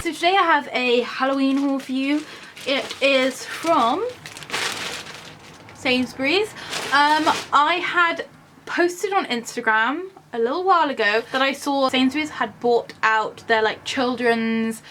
So today I have a Halloween haul for you. It is from Sainsbury's. I had posted on Instagram a little while ago that I saw Sainsbury's had bought out their like children's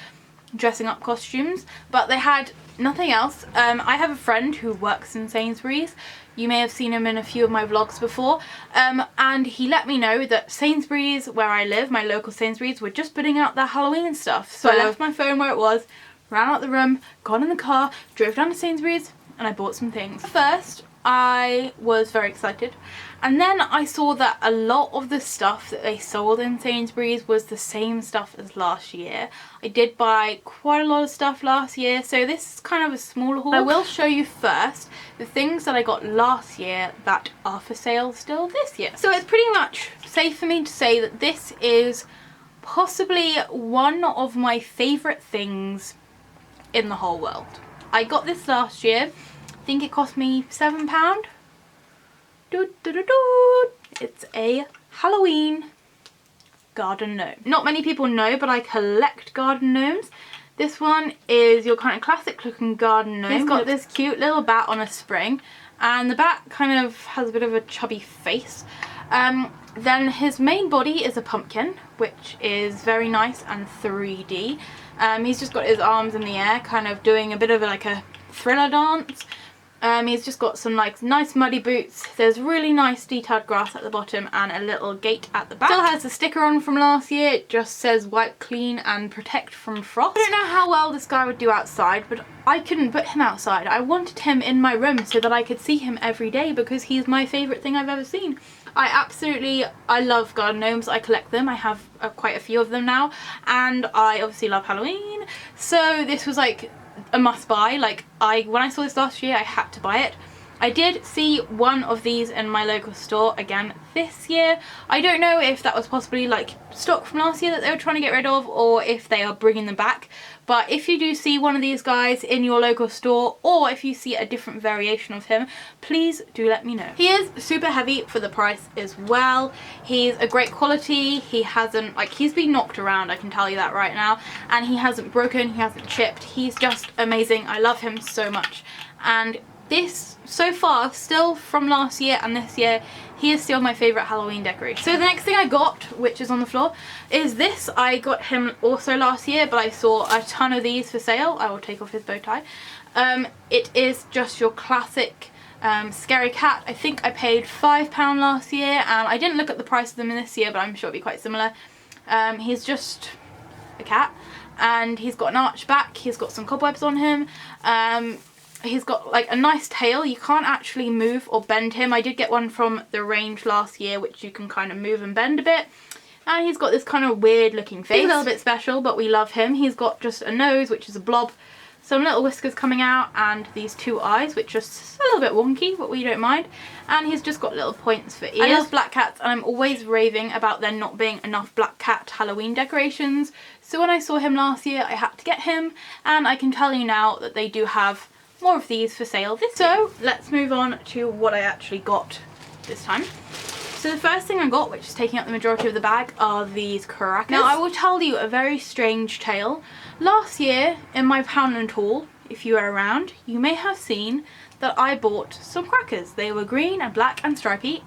dressing up costumes, but they had nothing else. I have a friend who works in Sainsbury's. You may have seen him in a few of my vlogs before, and he let me know that Sainsbury's, where I live, my local Sainsbury's, were just putting out their Halloween stuff. So I left my phone where it was, ran out the room, got in the car, drove down to Sainsbury's, and I bought some things. First, I was very excited, and then I saw that a lot of the stuff that they sold in Sainsbury's was the same stuff as last year. I did buy quite a lot of stuff last year, so this is kind of a small haul. I will show you first the things that I got last year that are for sale still this year. So it's pretty much safe for me to say that this is possibly one of my favourite things in the whole world. I got this last year. I think it cost me £7. It's a Halloween garden gnome. Not many people know, but I collect garden gnomes. This one is your kind of classic looking garden gnome. He's got this cute little bat on a spring, and the bat kind of has a bit of a chubby face. Then his main body is a pumpkin, which is very nice and 3D. He's just got his arms in the air, kind of doing a bit of like a thriller dance. He's just got some like nice muddy boots. There's really nice detailed grass at the bottom and a little gate at the back. Still has the sticker on from last year. It just says wipe clean and protect from frost. I don't know how well this guy would do outside, but I couldn't put him outside. I wanted him in my room so that I could see him every day because he's my favourite thing I've ever seen. I love garden gnomes. I collect them. I have quite a few of them now, and I obviously love Halloween. So this was like a must buy. Like when I saw this last year, I had to buy it. I did see one of these in my local store again this year. I don't know if that was possibly like stock from last year that they were trying to get rid of, or if they are bringing them back. But if you do see one of these guys in your local store, or if you see a different variation of him, please do let me know. He is super heavy for the price as well. He's a great quality. He hasn't, like, he's been knocked around, I can tell you that right now, and he hasn't broken, he hasn't chipped. He's just amazing. I love him so much. And this, so far, still from last year and this year, he is still my favourite Halloween decoration. So the next thing I got, which is on the floor, is this. I got him also last year, but I saw a ton of these for sale. I will take off his bow tie. It is just your classic scary cat. I think I paid £5 last year, and I didn't look at the price of them in this year, but I'm sure it'll be quite similar. He's just a cat, and he's got an arched back. He's got some cobwebs on him. He's got like a nice tail. You can't actually move or bend him. I did get one from the range last year, which you can kind of move and bend a bit. And he's got this kind of weird looking face. He's a little bit special, but we love him. He's got just a nose, which is a blob, some little whiskers coming out, and these two eyes, which are just a little bit wonky, but we don't mind. And he's just got little points for ears. I love black cats, and I'm always raving about there not being enough black cat Halloween decorations. So when I saw him last year, I had to get him, and I can tell you now that they do have more of these for sale this year. So let's move on to what I actually got this time. So the first thing I got, which is taking up the majority of the bag, are these crackers. Now I will tell you a very strange tale. Last year in my Poundland haul, if you were around, you may have seen that I bought some crackers. They were green and black and stripy,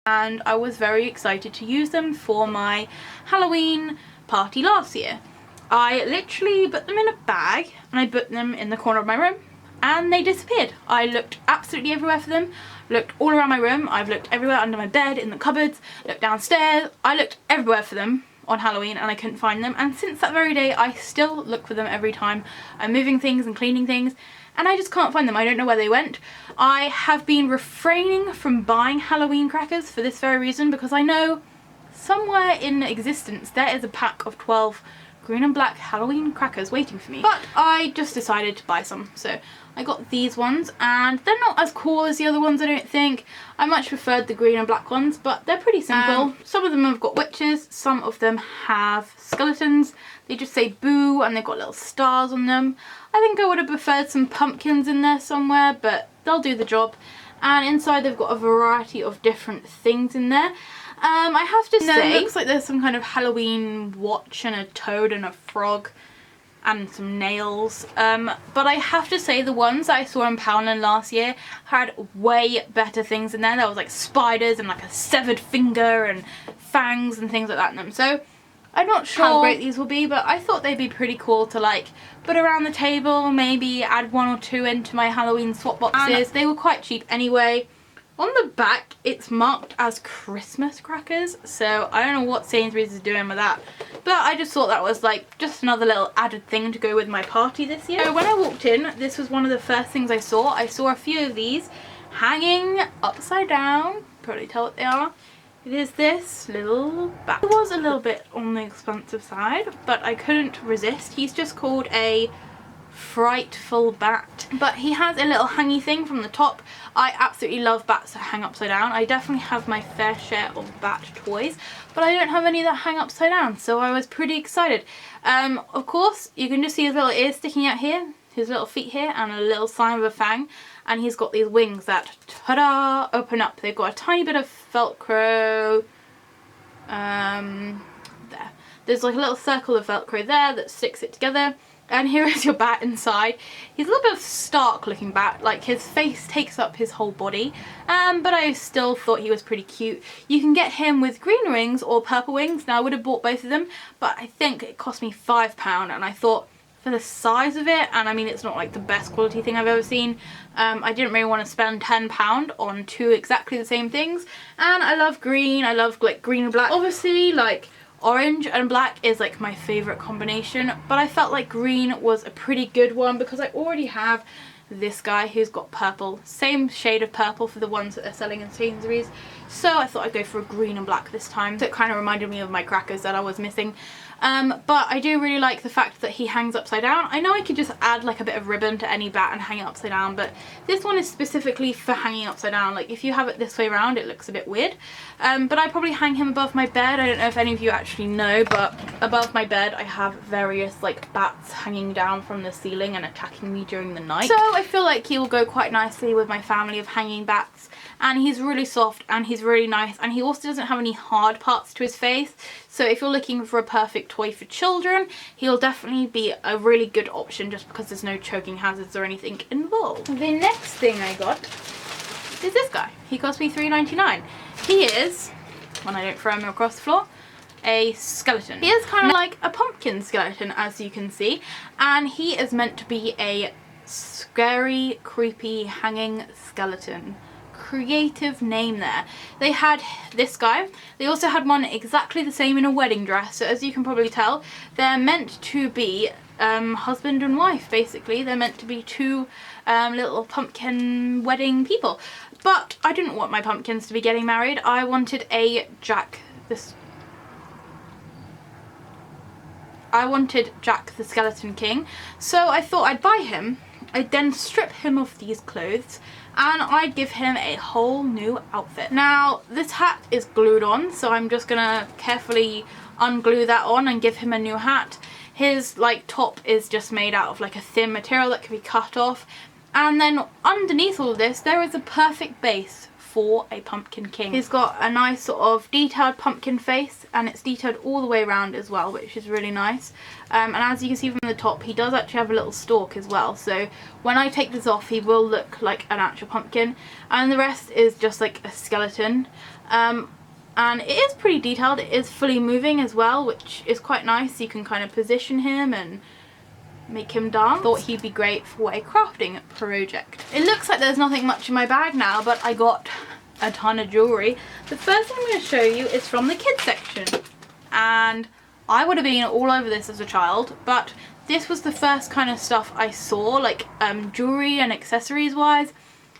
and I was very excited to use them for my Halloween party last year. I literally put them in a bag and I put them in the corner of my room, and they disappeared. I looked absolutely everywhere for them, looked all around my room. I've looked everywhere under my bed, in the cupboards, looked downstairs. I looked everywhere for them on Halloween and I couldn't find them, and since that very day I still look for them every time I'm moving things and cleaning things, and I just can't find them. I don't know where they went. I have been refraining from buying Halloween crackers for this very reason, because I know somewhere in existence there is a pack of 12 green and black Halloween crackers waiting for me. But I just decided to buy some, so I got these ones, and they're not as cool as the other ones, I don't think. I much preferred the green and black ones, but they're pretty simple. Some of them have got witches, some of them have skeletons. They just say boo, and they've got little stars on them. I think I would have preferred some pumpkins in there somewhere, but they'll do the job. And inside they've got a variety of different things in there. I have to say, it looks like there's some kind of Halloween watch and a toad and a frog. and some nails. But I have to say the ones that I saw in Poundland last year had way better things in there. There was like spiders and like a severed finger and fangs and things like that in them. So I'm not sure how great these will be, but I thought they'd be pretty cool to like put around the table, maybe add 1 or 2 into my Halloween swap boxes. And they were quite cheap anyway. On the back, it's marked as Christmas crackers, so I don't know what Sainsbury's is doing with that, but I just thought that was like just another little added thing to go with my party this year. So when I walked in, this was one of the first things I saw. I saw a few of these hanging upside down. Probably tell what they are. It is this little bat. It was a little bit on the expensive side, but I couldn't resist. He's just called a frightful bat, but he has a little hangy thing from the top. I absolutely love bats that hang upside down. I definitely have my fair share of bat toys, but I don't have any that hang upside down, so I was pretty excited. Of course, you can just see his little ears sticking out here, his little feet here, and a little sign of a fang, and he's got these wings that, ta-da, open up. They've got a tiny bit of Velcro, there. There's like a little circle of Velcro there that sticks it together. And here is your bat inside. He's a little bit of stark looking bat, like his face takes up his whole body, but I still thought he was pretty cute. You can get him with green wings or purple wings. Now I would have bought both of them, but I think it cost me £5, and I thought for the size of it, and I mean it's not like the best quality thing I've ever seen, I didn't really want to spend £10 on 2 exactly the same things. And I love green, I love like green and black. Obviously like orange and black is like my favourite combination, but I felt like green was a pretty good one because I already have this guy who's got purple, same shade of purple for the ones that they're selling in Sainsbury's, so I thought I'd go for a green and black this time. So it kind of reminded me of my crackers that I was missing. But I do really like the fact that he hangs upside down. I know I could just add like a bit of ribbon to any bat and hang it upside down, but this one is specifically for hanging upside down. Like if you have it this way around, it looks a bit weird. But I probably hang him above my bed. I don't know if any of you actually know, but above my bed I have various like bats hanging down from the ceiling and attacking me during the night. So I feel like he will go quite nicely with my family of hanging bats. And he's really soft and he's really nice, and he also doesn't have any hard parts to his face, so if you're looking for a perfect toy for children, he'll definitely be a really good option just because there's no choking hazards or anything involved. The next thing I got is this guy. He cost me $3.99. He is, when I don't throw him across the floor, a skeleton. He is kind of like a pumpkin skeleton, as you can see, and he is meant to be a scary, creepy, hanging skeleton. Creative name there. They had this guy. They also had one exactly the same in a wedding dress, so as you can probably tell, they're meant to be husband and wife, basically. They're meant to be 2 little pumpkin wedding people, but I didn't want my pumpkins to be getting married. I wanted a Jack the Skeleton King, so I thought I'd buy him. I'd then strip him of these clothes and I'd give him a whole new outfit. Now this hat is glued on, so I'm just gonna carefully unglue that on and give him a new hat. His like top is just made out of like a thin material that can be cut off, and then underneath all of this there is a perfect base for a pumpkin king. He's got a nice sort of detailed pumpkin face, and it's detailed all the way around as well, which is really nice. And as you can see from the top, he does actually have a little stalk as well, so when I take this off he will look like an actual pumpkin, and the rest is just like a skeleton. And it is pretty detailed. It is fully moving as well, which is quite nice. You can kind of position him and make him dance. Thought he'd be great for a crafting project. It looks like there's nothing much in my bag now, but I got a ton of jewellery. The first thing I'm going to show you is from the kids section, and I would have been all over this as a child, but this was the first kind of stuff I saw, like jewellery and accessories wise,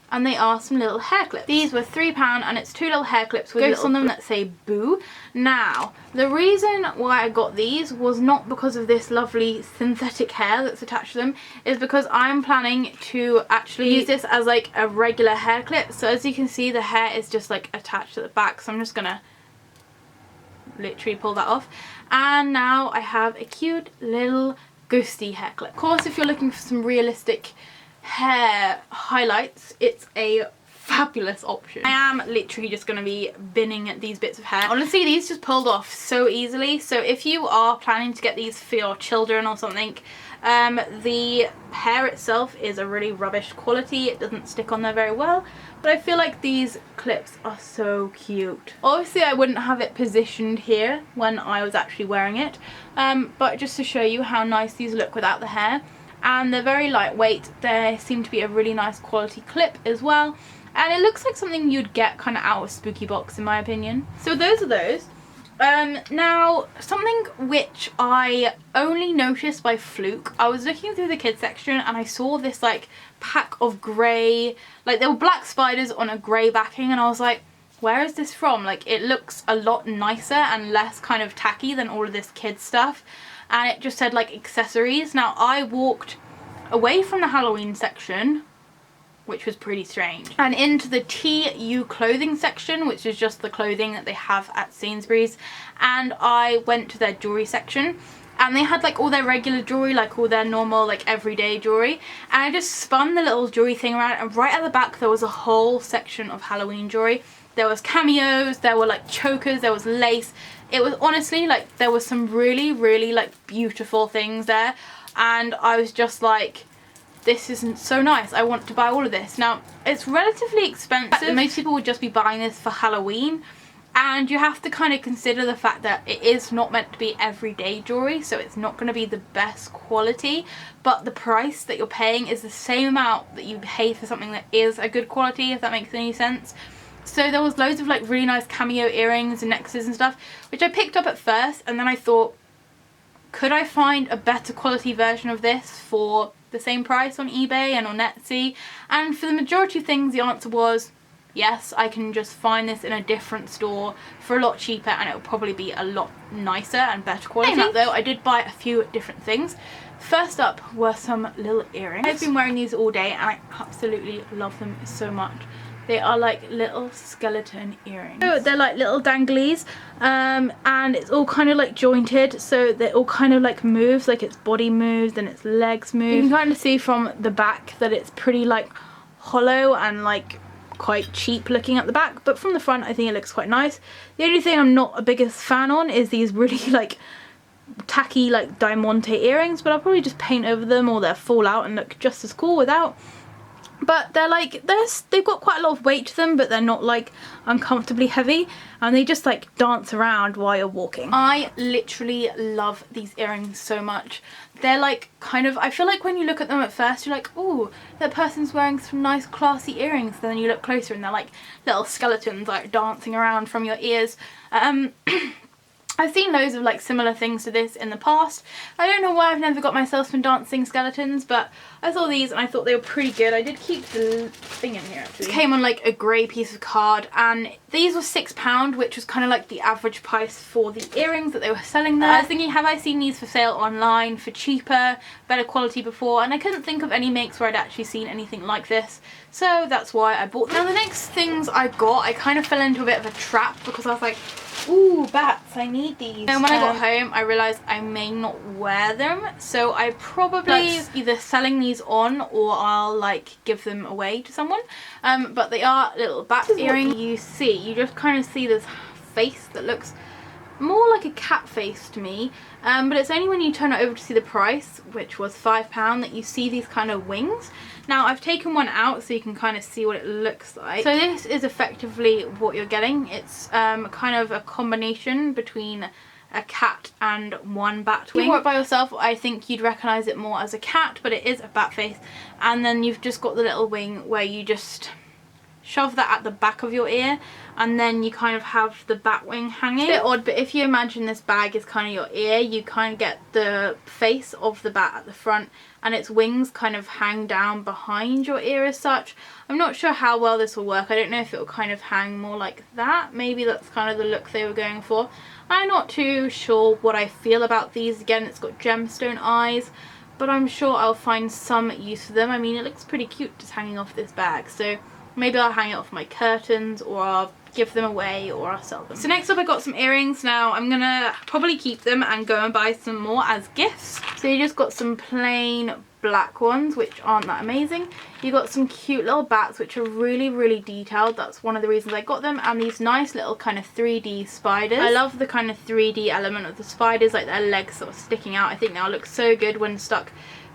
and they are some little hair clips. These were £3, and it's 2 little hair clips with ghosts on them that say boo. Now, the reason why I got these was not because of this lovely synthetic hair that's attached to them, is because I'm planning to actually use this as like a regular hair clip. So as you can see, the hair is just like attached at the back, so I'm just gonna literally pull that off. And now I have a cute little ghosty hair clip. Of course, if you're looking for some realistic hair highlights, it's a fabulous option. I am literally just going to be binning these bits of hair. Honestly, these just pulled off so easily. So if you are planning to get these for your children or something, the hair itself is a really rubbish quality. It doesn't stick on there very well, but I feel like these clips are so cute. Obviously I wouldn't have it positioned here when I was actually wearing it, but just to show you how nice these look without the hair. And they're very lightweight. They seem to be a really nice quality clip as well, and it looks like something you'd get kind of out of Spooky Box in my opinion. So those are those. Now, something which I only noticed by fluke, I was looking through the kids section and I saw this like pack of grey, like there were black spiders on a grey backing, and I was like, where is this from? Like, it looks a lot nicer and less kind of tacky than all of this kids stuff, and it just said like accessories. Now, I walked away from the Halloween section, which was pretty strange, and into the TU clothing section, which is just the clothing that they have at Sainsbury's, and I went to their jewellery section, and they had like all their regular jewellery, like all their normal like everyday jewellery, and I just spun the little jewellery thing around, and right at the back there was a whole section of Halloween jewellery. There was cameos, there were like chokers, there was lace. It was honestly like there was some really like beautiful things there, and I was just like, this isn't so nice, I want to buy all of this. Now, it's relatively expensive. Most people would just be buying this for Halloween, and you have to kind of consider the fact that it is not meant to be everyday jewellery, so it's not going to be the best quality, but the price that you're paying is the same amount that you pay for something that is a good quality, if that makes any sense. So there was loads of like really nice cameo earrings and necklaces and stuff, which I picked up at first, and then I thought, could I find a better quality version of this for the same price on eBay and on Etsy? And for the majority of things the answer was yes, I can just find this in a different store for a lot cheaper, and it will probably be a lot nicer and better quality. Though I did buy a few different things. First up were some little earrings. I've been wearing these all day and I absolutely love them so much. They are like little skeleton earrings. So they're like little danglies, and it's all kind of like jointed, so they all kind of like moves, like its body moves and its legs move. You can kind of see from the back that it's pretty like hollow and like quite cheap looking at the back, but from the front I think it looks quite nice. The only thing I'm not a biggest fan on is these really like tacky like diamante earrings, but I'll probably just paint over them or they'll fall out and look just as cool without. But they're like, they've got quite a lot of weight to them, but they're not like uncomfortably heavy, and they just like dance around while you're walking. I literally love these earrings so much. They're like kind of, I feel like when you look at them at first you're like, oh, that person's wearing some nice classy earrings, then you look closer and they're like little skeletons like dancing around from your ears. I've seen loads of like similar things to this in the past. I don't know why I've never got myself some dancing skeletons, but I saw these and I thought they were pretty good. I did keep the thing in here actually. This came on like a grey piece of card, and these were £6, which was kind of like the average price for the earrings that they were selling there. I was thinking, have I seen these for sale online for cheaper, better quality before? And I couldn't think of any makes where I'd actually seen anything like this. So that's why I bought them. Now the next things I got, I kind of fell into a bit of a trap because I was like, ooh, bats, I need these. And when I got home I realised I may not wear them, so I probably either selling these on or I'll like give them away to someone. But they are little bat earrings. You see, you just kind of see this face that looks more like a cat face to me, but it's only when you turn it over to see the price, which was £5, that you see these kind of wings. Now I've taken one out so you can kind of see what it looks like. So this is effectively what you're getting. It's kind of a combination between a cat and one bat wing. If you work by yourself, I think you'd recognise it more as a cat, but it is a bat face. And then you've just got the little wing where you just shove that at the back of your ear, and then you kind of have the bat wing hanging. It's a bit odd, but if you imagine this bag is kind of your ear, you kind of get the face of the bat at the front and its wings kind of hang down behind your ear as such. I'm not sure how well this will work. I don't know if it will kind of hang more like that. Maybe that's kind of the look they were going for. I'm not too sure what I feel about these. Again, it's got gemstone eyes, but I'm sure I'll find some use for them. I mean, it looks pretty cute just hanging off this bag, so Maybe I'll hang it off my curtains, or I'll give them away, or I'll sell them. So next up I got some earrings. Now I'm gonna probably keep them and go and buy some more as gifts. So you just got some plain black ones, which aren't that amazing. You got some cute little bats, which are really, really detailed. That's one of the reasons I got them. And these nice little kind of 3D spiders. I love the kind of 3D element of the spiders, like their legs sort of sticking out. I think they'll look so good when stuck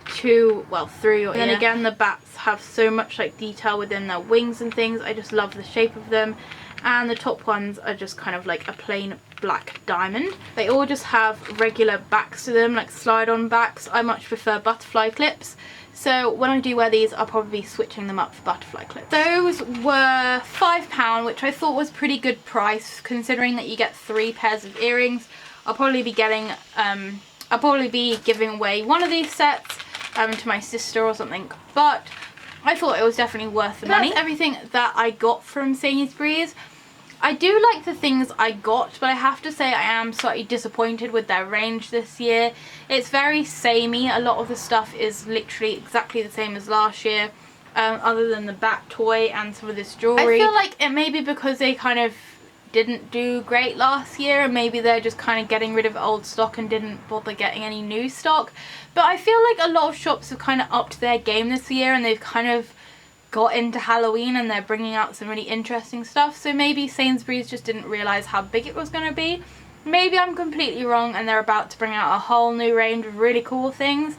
through your ear. And then again, the bats have so much like detail within their wings and things. I just love the shape of them. And the top ones are just kind of like a plain black diamond. They all just have regular backs to them, like slide-on backs. I much prefer butterfly clips. So when I do wear these, I'll probably be switching them up for butterfly clips. Those were £5, which I thought was pretty good price considering that you get 3 pairs of earrings. I'll probably be getting, I'll probably be giving away one of these sets to my sister or something. But I thought it was definitely worth the money. That's everything that I got from Sainsbury's. I do like the things I got, but I have to say I am slightly disappointed with their range this year. It's very samey. A lot of the stuff is literally exactly the same as last year, other than the bat toy and some of this jewellery. I feel like it may be because they kind of didn't do great last year, and maybe they're just kind of getting rid of old stock and didn't bother getting any new stock. But I feel like a lot of shops have kind of upped their game this year, and they've kind of got into Halloween and they're bringing out some really interesting stuff. So maybe Sainsbury's just didn't realise how big it was going to be. Maybe I'm completely wrong and they're about to bring out a whole new range of really cool things.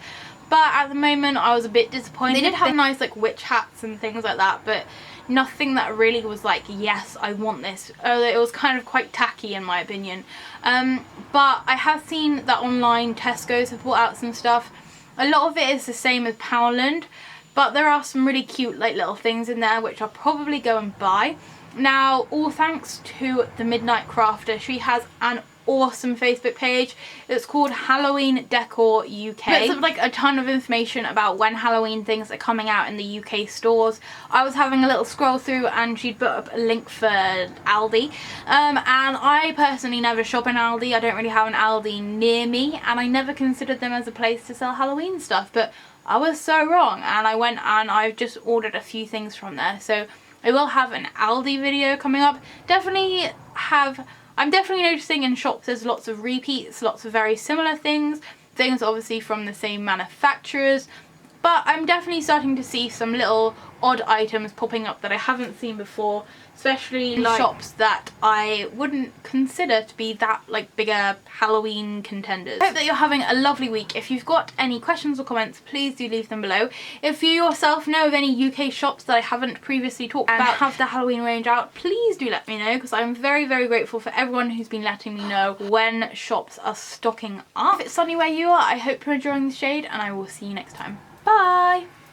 But at the moment I was a bit disappointed. They did have nice like witch hats and things like that, but nothing that really was like, yes, I want this. It was kind of quite tacky in my opinion. But I have seen that online Tesco's have brought out some stuff. A lot of it is the same as Poundland, but there are some really cute like little things in there which I'll probably go and buy. Now, all thanks to the Midnight Crafter. She has an awesome Facebook page. It's called Halloween Decor UK. It's like a ton of information about when Halloween things are coming out in the UK stores. I was having a little scroll through and she'd put up a link for Aldi, and I personally never shop in Aldi. I don't really have an Aldi near me, and I never considered them as a place to sell Halloween stuff, but I was so wrong, and I went and I've just ordered a few things from there. So I will have an Aldi video coming up. I'm definitely noticing in shops there's lots of repeats, lots of very similar things obviously from the same manufacturers, but I'm definitely starting to see some little odd items popping up that I haven't seen before, especially in shops that I wouldn't consider to be that like bigger Halloween contenders. I hope that you're having a lovely week. If you've got any questions or comments, please do leave them below. If you yourself know of any UK shops that I haven't previously talked about and have the Halloween range out, please do let me know, because I'm very, very grateful for everyone who's been letting me know when shops are stocking up. If it's sunny where you are, I hope you're enjoying the shade, and I will see you next time. Bye!